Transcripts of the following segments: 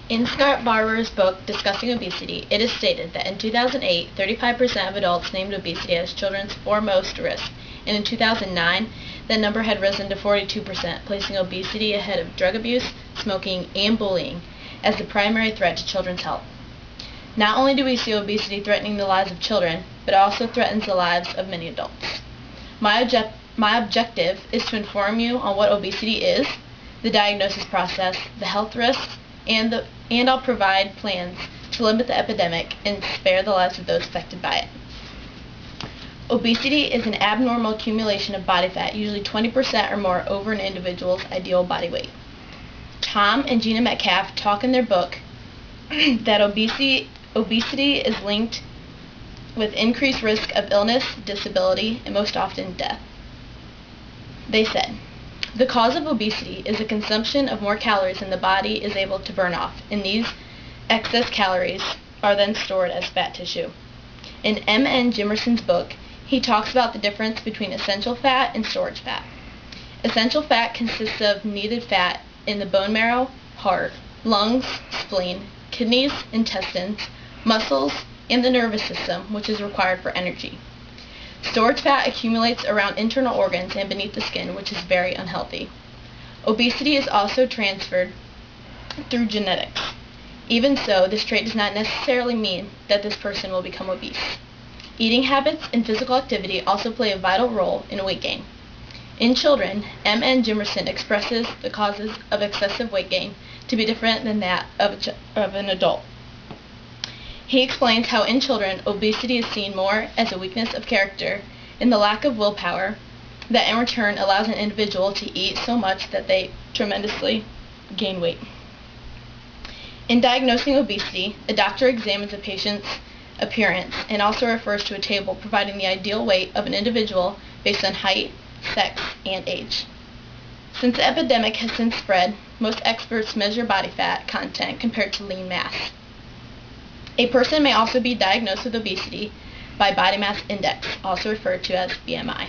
In Scott Barber's book, Discussing Obesity, it is stated that in 2008, 35% of adults named obesity as children's foremost risk, and in 2009, that number had risen to 42%, placing obesity ahead of drug abuse, smoking, and bullying as the primary threat to children's health. Not only do we see obesity threatening the lives of children, but it also threatens the lives of many adults. My objective is to inform you on what obesity is, the diagnosis process, the health risks, and I'll provide plans to limit the epidemic and spare the lives of those affected by it. Obesity is an abnormal accumulation of body fat, usually 20% or more over an individual's ideal body weight. Tom and Gina Metcalf talk in their book that obesity is linked with increased risk of illness, disability, and most often death. They said, the cause of obesity is the consumption of more calories than the body is able to burn off, and these excess calories are then stored as fat tissue. In M.N. Jimerson's book, he talks about the difference between essential fat and storage fat. Essential fat consists of needed fat in the bone marrow, heart, lungs, spleen, kidneys, intestines, muscles, and the nervous system, which is required for energy. Storage fat accumulates around internal organs and beneath the skin, which is very unhealthy. Obesity is also transferred through genetics. Even so, this trait does not necessarily mean that this person will become obese. Eating habits and physical activity also play a vital role in weight gain. In children, M.N. Jimerson expresses the causes of excessive weight gain to be different than that of an adult. He explains how in children, obesity is seen more as a weakness of character and the lack of willpower that in return allows an individual to eat so much that they tremendously gain weight. In diagnosing obesity, a doctor examines a patient's appearance and also refers to a table providing the ideal weight of an individual based on height, sex, and age. Since the epidemic has since spread, most experts measure body fat content compared to lean mass. A person may also be diagnosed with obesity by body mass index, also referred to as BMI.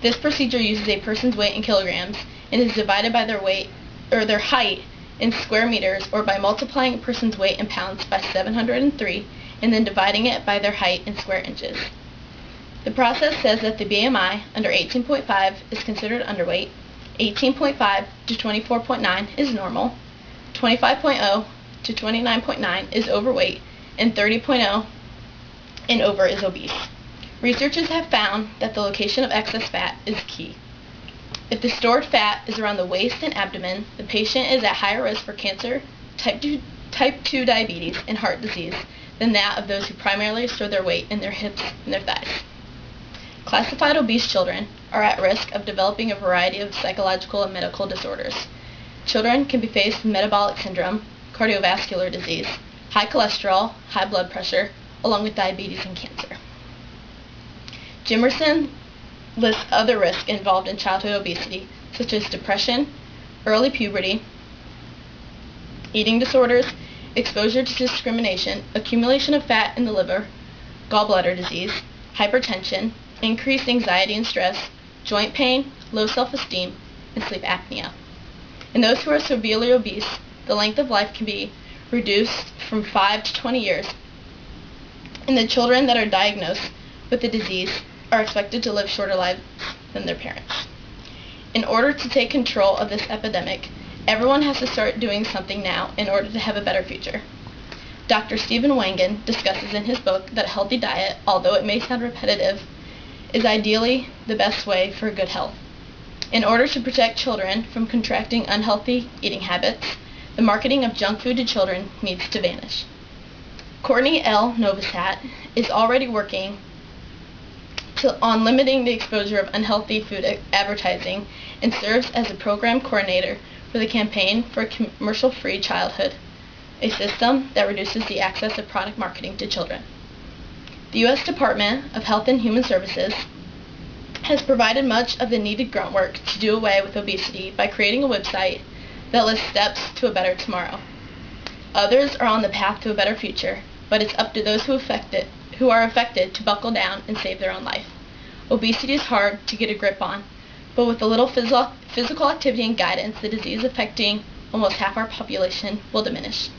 This procedure uses a person's weight in kilograms and is divided by their weight or their height in square meters, or by multiplying a person's weight in pounds by 703 and then dividing it by their height in square inches. The process says that the BMI under 18.5 is considered underweight, 18.5 to 24.9 is normal, 25.0 to 29.9 is overweight, and 30.0 and over is obese. Researchers have found that the location of excess fat is key. If the stored fat is around the waist and abdomen, the patient is at higher risk for cancer, type 2 diabetes, and heart disease than that of those who primarily store their weight in their hips and their thighs. Classified obese children are at risk of developing a variety of psychological and medical disorders. Children can be faced with metabolic syndrome, cardiovascular disease, high cholesterol, high blood pressure, along with diabetes and cancer. Jimerson lists other risks involved in childhood obesity, such as depression, early puberty, eating disorders, exposure to discrimination, accumulation of fat in the liver, gallbladder disease, hypertension, increased anxiety and stress, joint pain, low self-esteem, and sleep apnea. In those who are severely obese, the length of life can be reduced from 5 to 20 years, and the children that are diagnosed with the disease are expected to live shorter lives than their parents. In order to take control of this epidemic, everyone has to start doing something now in order to have a better future. Dr. Stephen Wangan discusses in his book that a healthy diet, although it may sound repetitive, is ideally the best way for good health. In order to protect children from contracting unhealthy eating habits, the marketing of junk food to children needs to vanish. Courtney L. Novosad is already working on limiting the exposure of unhealthy food advertising and serves as a program coordinator for the Campaign for a Commercial-Free Childhood, a system that reduces the access of product marketing to children. The U.S. Department of Health and Human Services has provided much of the needed groundwork to do away with obesity by creating a website that lists steps to a better tomorrow. Others are on the path to a better future, but it's up to those who are affected to buckle down and save their own life. Obesity is hard to get a grip on, but with a little physical activity and guidance, the disease affecting almost half our population will diminish.